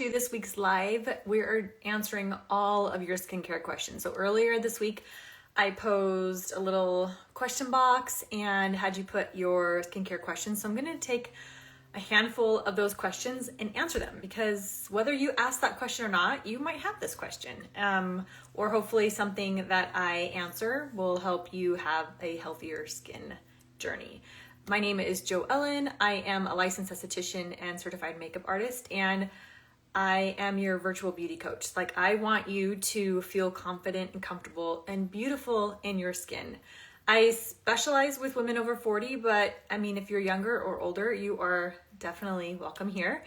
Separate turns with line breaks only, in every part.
to this week's live. We're answering all of your skincare questions. So earlier this week, I posed a little question box and had you put your skincare questions. So I'm going to take a handful of those questions and answer them, because whether you ask that question or not, you might have this question. Or hopefully something that I answer will help you have a healthier skin journey. My name is Jo Ellen. I am a licensed esthetician and certified makeup artist, and I am your virtual beauty coach. Like, I want you to feel confident and comfortable and beautiful in your skin. I specialize with women over 40, but I mean, if you're younger or older, you are definitely welcome here.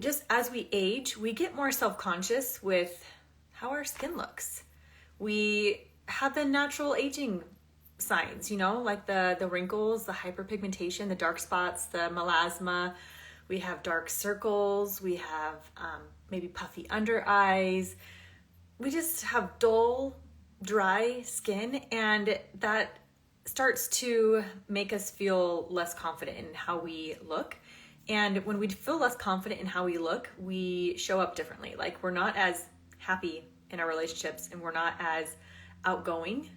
Just as we age, we get more self-conscious with how our skin looks. We have the natural aging signs, like the wrinkles, the hyperpigmentation, the dark spots, the melasma. We have dark circles. We have maybe puffy under eyes. We just have dull, dry skin, and that starts to make us feel less confident in how we look. And when we feel less confident in how we look, we show up differently. Like, we're not as happy in our relationships, and we're not as outgoing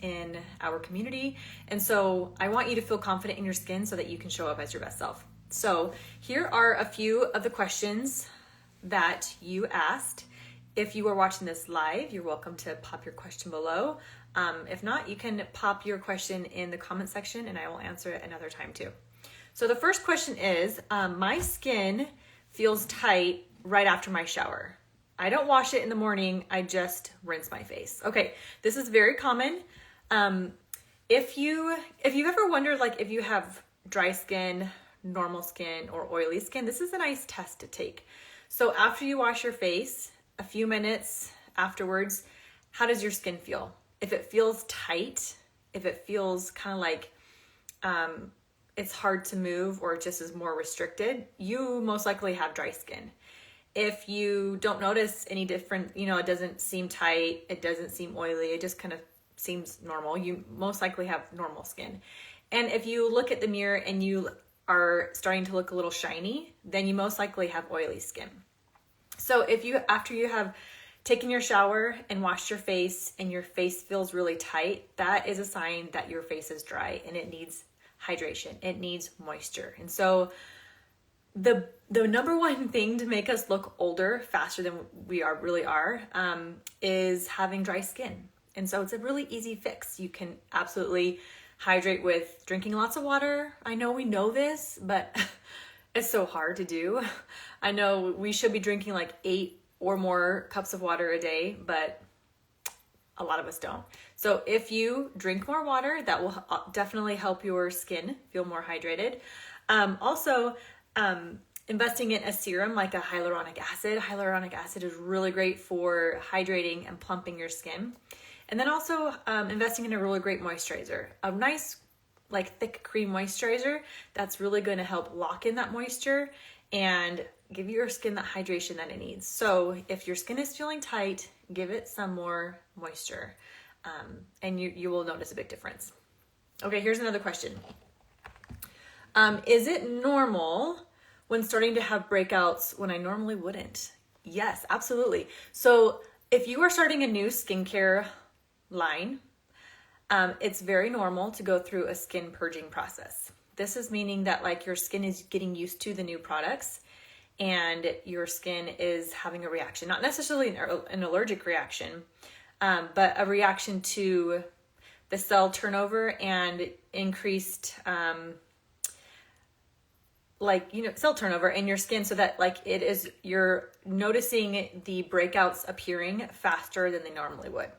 in our community. And so I want you to feel confident in your skin so that you can show up as your best self. So here are a few of the questions that you asked. If you are watching this live, you're welcome to pop your question below. If not, you can pop your question in the comment section and I will answer it another time too. So the first question is, my skin feels tight right after my shower. I don't wash it in the morning, I just rinse my face. Okay, this is very common. If you've ever wondered, like, if you have dry skin, normal skin, or oily skin, this is a nice test to take. So after you wash your face, a few minutes afterwards, how does your skin feel? If it feels tight, if it feels kind of like it's hard to move or it just is more restricted, you most likely have dry skin. If you don't notice any different, it doesn't seem tight, it doesn't seem oily, it just kind of seems normal, you most likely have normal skin. And if you look at the mirror and you are starting to look a little shiny, then you most likely have oily skin. So after you have taken your shower and washed your face and your face feels really tight, that is a sign that your face is dry and it needs hydration, it needs moisture. And so the number one thing to make us look older faster than we really are is having dry skin. And so it's a really easy fix. You can absolutely hydrate with drinking lots of water. I know we know this, but it's so hard to do. I know we should be drinking like 8 or more cups of water a day, but a lot of us don't. So if you drink more water, that will definitely help your skin feel more hydrated. Also, investing in a serum like a hyaluronic acid. Hyaluronic acid is really great for hydrating and plumping your skin. And then also investing in a really great moisturizer. A nice, like, thick cream moisturizer that's really going to help lock in that moisture and give your skin that hydration that it needs. So if your skin is feeling tight, give it some more moisture and you will notice a big difference. Okay, here's another question. Is it normal when starting to have breakouts when I normally wouldn't? Yes, absolutely. So if you are starting a new skincare line, it's very normal to go through a skin purging process. This is meaning that, like, your skin is getting used to the new products and your skin is having a reaction, not necessarily an allergic reaction, but a reaction to the cell turnover and increased cell turnover in your skin, so that, like, you're noticing the breakouts appearing faster than they normally would.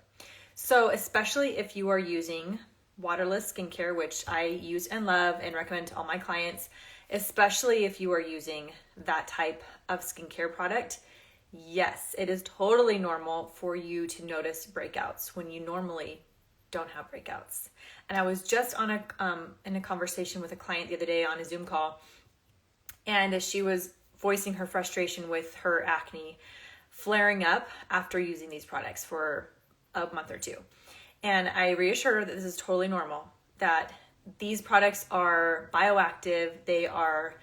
So especially if you are using waterless skincare, which I use and love and recommend to all my clients, especially if you are using that type of skincare product, yes, it is totally normal for you to notice breakouts when you normally don't have breakouts. And I was just on in a conversation with a client the other day on a Zoom call, and she was voicing her frustration with her acne flaring up after using these products for a month or two. And I reassured her that this is totally normal, that these products are bioactive, they are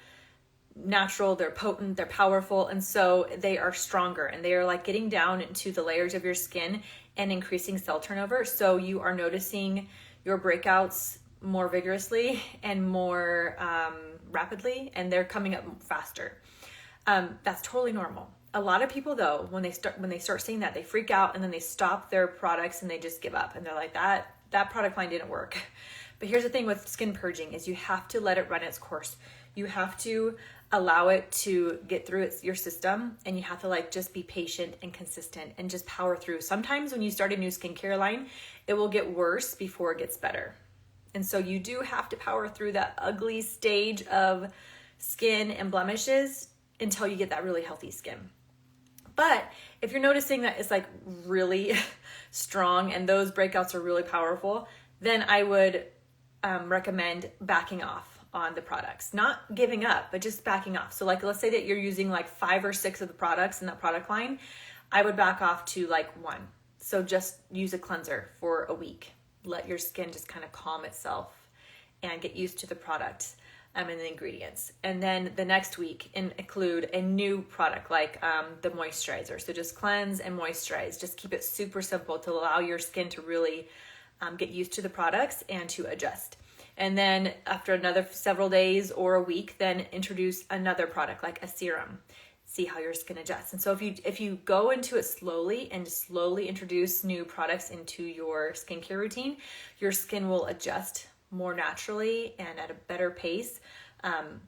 natural, they're potent, they're powerful, and so they are stronger, and they are like getting down into the layers of your skin and increasing cell turnover. So you are noticing your breakouts more vigorously and more rapidly, and they're coming up faster. That's totally normal. A lot of people though, when they start seeing that, they freak out and then they stop their products and they just give up, and they're like, that product line didn't work. But here's the thing with skin purging is you have to let it run its course. You have to allow it to get through your system, and you have to like just be patient and consistent and just power through. Sometimes when you start a new skincare line, it will get worse before it gets better. And so you do have to power through that ugly stage of skin and blemishes until you get that really healthy skin. But if you're noticing that it's like really strong and those breakouts are really powerful, then I would recommend backing off on the products. Not giving up, but just backing off. So like, let's say that you're using like 5 or 6 of the products in that product line. I would back off to like 1. So just use a cleanser for a week. Let your skin just kind of calm itself and get used to the product and the ingredients. And then the next week include a new product like the moisturizer. So just cleanse and moisturize. Just keep it super simple to allow your skin to really get used to the products and to adjust. And then after another several days or a week, then introduce another product like a serum. See how your skin adjusts. And so if you go into it slowly and slowly introduce new products into your skincare routine, your skin will adjust more naturally and at a better pace,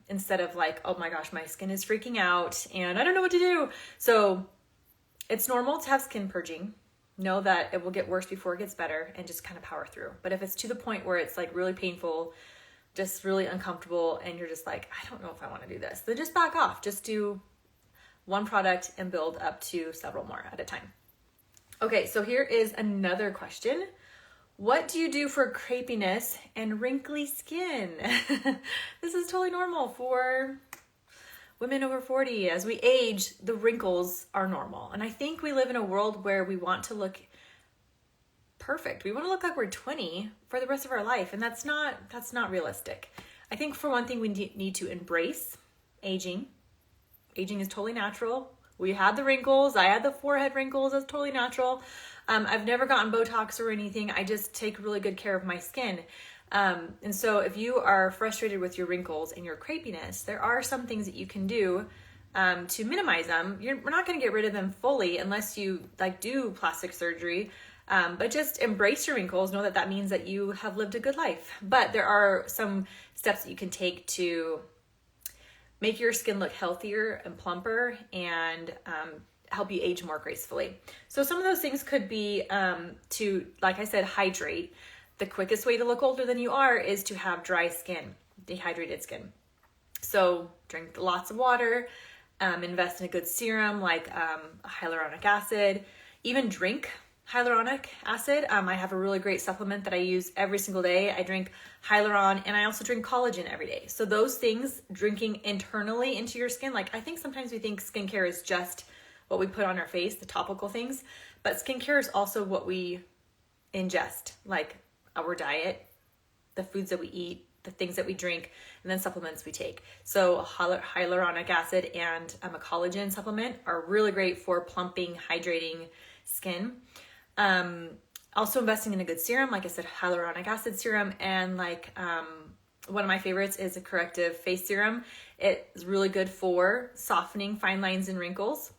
instead of like, oh my gosh, my skin is freaking out and I don't know what to do. So it's normal to have skin purging. Know that it will get worse before it gets better, and just kind of power through. But if it's to the point where it's like really painful, just really uncomfortable, and you're just like, I don't know if I want to do this, then just back off. Just do 1 product and build up to several more at a time. Okay, so here is another question. What do you do for crepiness and wrinkly skin? This is totally normal for women over 40. As we age, the wrinkles are normal. And I think we live in a world where we want to look perfect. We want to look like we're 20 for the rest of our life. And that's not realistic. I think for one thing, we need to embrace aging. Aging is totally natural. We had the wrinkles. I had the forehead wrinkles. That's totally natural. I've never gotten Botox or anything. I just take really good care of my skin. And so if you are frustrated with your wrinkles and your crepiness, there are some things that you can do to minimize them. We're not going to get rid of them fully unless you like do plastic surgery, but just embrace your wrinkles. Know that that means that you have lived a good life. But there are some steps that you can take to make your skin look healthier and plumper and help you age more gracefully. So some of those things could be to, like I said, hydrate. The quickest way to look older than you are is to have dry skin, dehydrated skin. So drink lots of water, invest in a good serum like hyaluronic acid, even drink hyaluronic acid. I have a really great supplement that I use every single day. I drink hyaluron and I also drink collagen every day. So those things, drinking internally into your skin, like I think sometimes we think skincare is just what we put on our face, the topical things, but skincare is also what we ingest, like our diet, the foods that we eat, the things that we drink, and then supplements we take. So hyaluronic acid and a collagen supplement are really great for plumping, hydrating skin. Also investing in a good serum, like I said, hyaluronic acid serum, and like one of my favorites is a corrective face serum. It's really good for softening fine lines and wrinkles.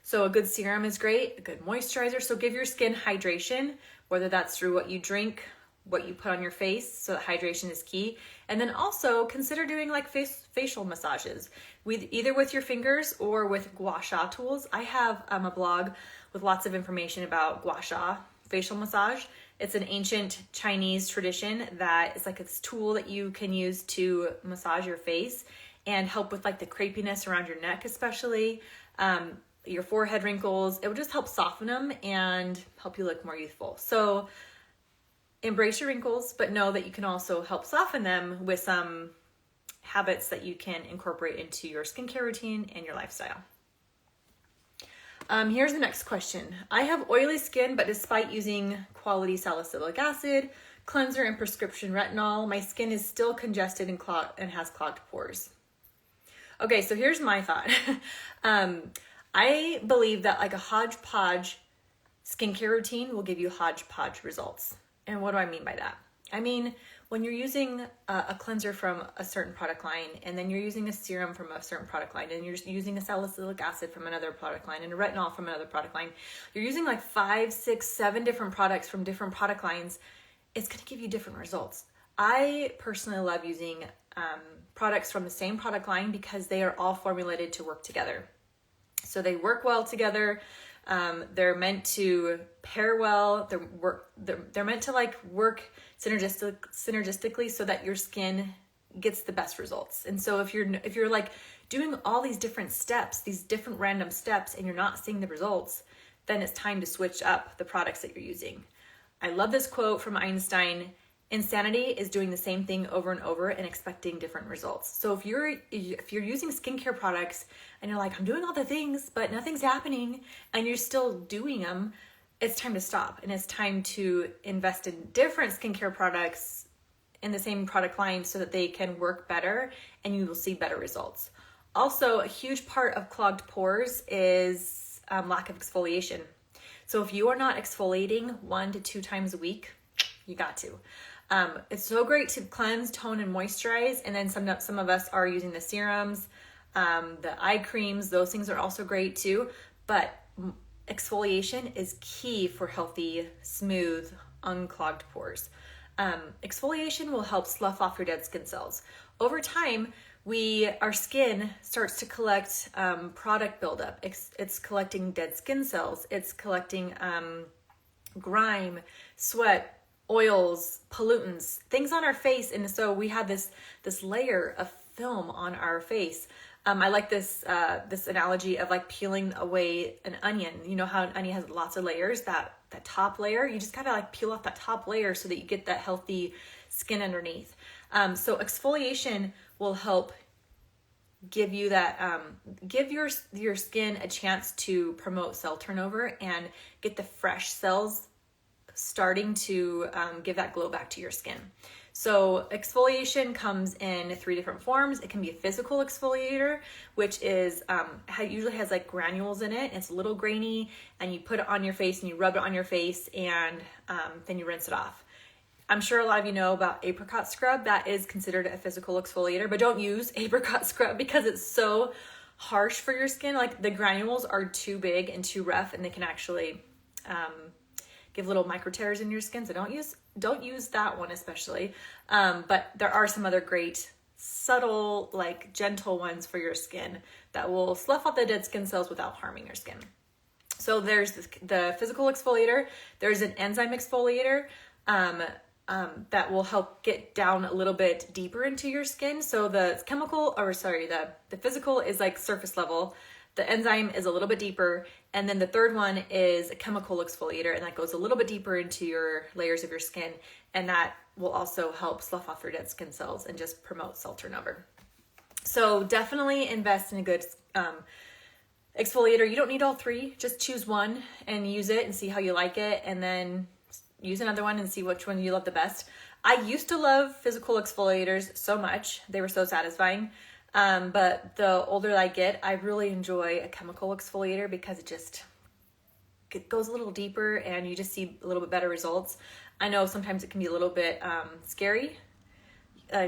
So a good serum is great, a good moisturizer. So give your skin hydration, whether that's through what you drink, what you put on your face, so that hydration is key. And then also consider doing like facial massages, either with your fingers or with gua sha tools. I have a blog with lots of information about gua sha facial massage. It's an ancient Chinese tradition that is like this tool that you can use to massage your face and help with like the crepiness around your neck, especially your forehead wrinkles. It will just help soften them and help you look more youthful. So embrace your wrinkles, but know that you can also help soften them with some habits that you can incorporate into your skincare routine and your lifestyle. Here's the next question. I have oily skin, but despite using quality salicylic acid, cleanser, and prescription retinol, my skin is still congested and has clogged pores. Okay, so here's my thought. I believe that like a hodgepodge skincare routine will give you hodgepodge results. And what do I mean by that? I mean, when you're using a cleanser from a certain product line, and then you're using a serum from a certain product line, and you're using a salicylic acid from another product line, and a retinol from another product line, you're using like 5, 6, 7 different products from different product lines, it's going to give you different results. I personally love using products from the same product line because they are all formulated to work together. So they work well together. They're meant to pair well. They're meant to like work synergistically so that your skin gets the best results. And so if you're like doing all these different steps, these different random steps, and you're not seeing the results, then it's time to switch up the products that you're using. I love this quote from Einstein: insanity is doing the same thing over and over and expecting different results. So if you're using skincare products and you're like, I'm doing all the things, but nothing's happening, and you're still doing them, it's time to stop. And it's time to invest in different skincare products in the same product line so that they can work better and you will see better results. Also, a huge part of clogged pores is lack of exfoliation. So if you are not exfoliating 1 to 2 times a week, you got to. It's so great to cleanse, tone, and moisturize. And then some of us are using the serums, the eye creams. Those things are also great too. But exfoliation is key for healthy, smooth, unclogged pores. Exfoliation will help slough off your dead skin cells. Over time, our skin starts to collect product buildup. It's collecting dead skin cells. It's collecting grime, sweat, oils, pollutants, things on our face. And so we have this layer of film on our face. I like this analogy of like peeling away an onion. You know how an onion has lots of layers, that top layer, you just gotta like peel off that top layer so that you get that healthy skin underneath. So exfoliation will help give you that, give your skin a chance to promote cell turnover and get the fresh cells starting to give that glow back to your skin. So exfoliation comes in 3 different forms. It can be a physical exfoliator, which is usually has like granules in it. It's a little grainy, and you put it on your face and you rub it on your face, and then you rinse it off. I'm sure a lot of you know about apricot scrub. That is considered a physical exfoliator, but don't use apricot scrub because it's so harsh for your skin. Like the granules are too big and too rough, and they can actually give little micro tears in your skin. So don't use that one especially. But there are some other great subtle, like gentle ones for your skin that will slough out the dead skin cells without harming your skin. So there's the physical exfoliator. There's an enzyme exfoliator that will help get down a little bit deeper into your skin. So the physical is like surface level. The enzyme is a little bit deeper. And then the third one is a chemical exfoliator, and that goes a little bit deeper into your layers of your skin. And that will also help slough off your dead skin cells and just promote cell turnover. So definitely invest in a good exfoliator. You don't need all 3. Just choose one and use it and see how you like it. And then use another one and see which one you love the best. I used to love physical exfoliators so much. They were so satisfying. But the older I get, I really enjoy a chemical exfoliator because it goes a little deeper and you just see a little bit better results. I know sometimes it can be a little bit scary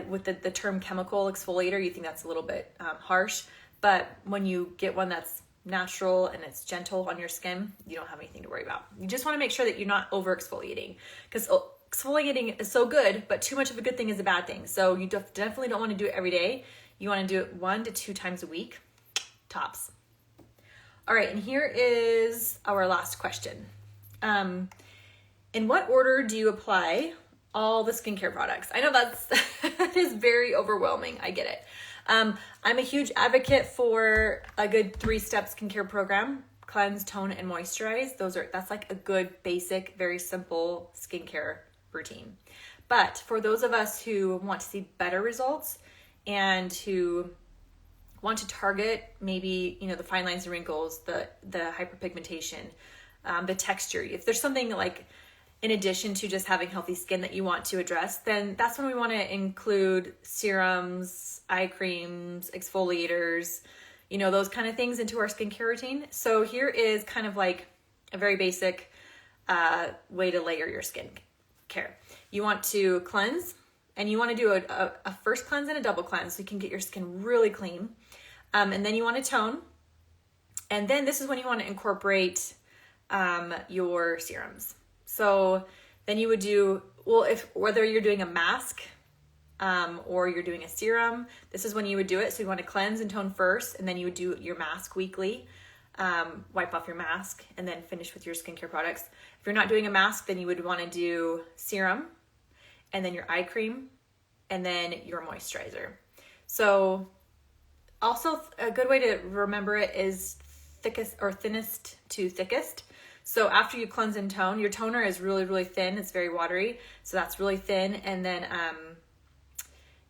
with the term chemical exfoliator. You think that's a little bit harsh, but when you get one that's natural and it's gentle on your skin, you don't have anything to worry about. You just want to make sure that you're not over exfoliating, because exfoliating is so good, but too much of a good thing is a bad thing. So you definitely don't want to do it every day. You want to do it 1 to 2 times a week, tops. All right, and here is our last question. In what order do you apply all the skincare products? I know that is very overwhelming. I get it. I'm a huge advocate for a good 3-step skincare program: cleanse, tone, and moisturize. That's like a good, basic, very simple skincare routine. But for those of us who want to see better results and who want to target maybe, the fine lines and wrinkles, the hyperpigmentation, the texture, if there's something like in addition to just having healthy skin that you want to address, then that's when we want to include serums, eye creams, exfoliators, you know, those kind of things into our skincare routine. So here is kind of like a very basic way to layer your skin care. You want to cleanse, and you want to do a first cleanse and a double cleanse so you can get your skin really clean. And then you want to tone. And then this is when you want to incorporate your serums. So then you would do, well, whether you're doing a mask or you're doing a serum, this is when you would do it. So you want to cleanse and tone first, and then you would do your mask weekly. Wipe off your mask and then finish with your skincare products. If you're not doing a mask, then you would want to do serum, and then your eye cream, and then your moisturizer. So also a good way to remember it is thickest or thinnest to thickest. So after you cleanse and tone, your toner is really, really thin. It's very watery. So that's really thin. And then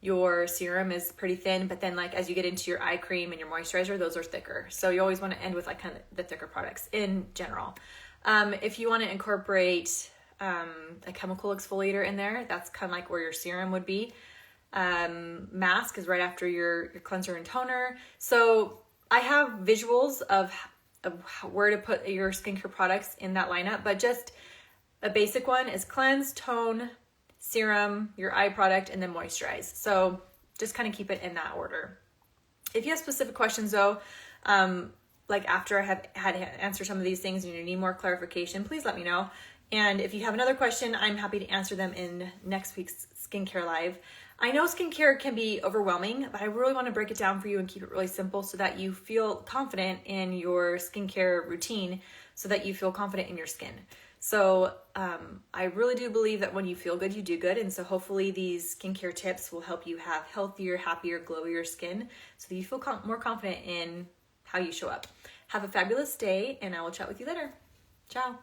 your serum is pretty thin, but then like as you get into your eye cream and your moisturizer, those are thicker. So you always want to end with like kind of the thicker products in general. If you want to incorporate a chemical exfoliator in there, that's kind of like where your serum would be. Mask is right after your cleanser and toner. So I have visuals of where to put your skincare products in that lineup, but just a basic one is cleanse, tone, serum, your eye product, and then moisturize. So just kind of keep it in that order. If you have specific questions though, like after I have had to answer some of these things and you need more clarification, please let me know. And if you have another question, I'm happy to answer them in next week's Skincare Live. I know skincare can be overwhelming, but I really want to break it down for you and keep it really simple so that you feel confident in your skincare routine, so that you feel confident in your skin. So I really do believe that when you feel good, you do good. And so hopefully these skincare tips will help you have healthier, happier, glowier skin so that you feel more confident in how you show up. Have a fabulous day, and I will chat with you later. Ciao.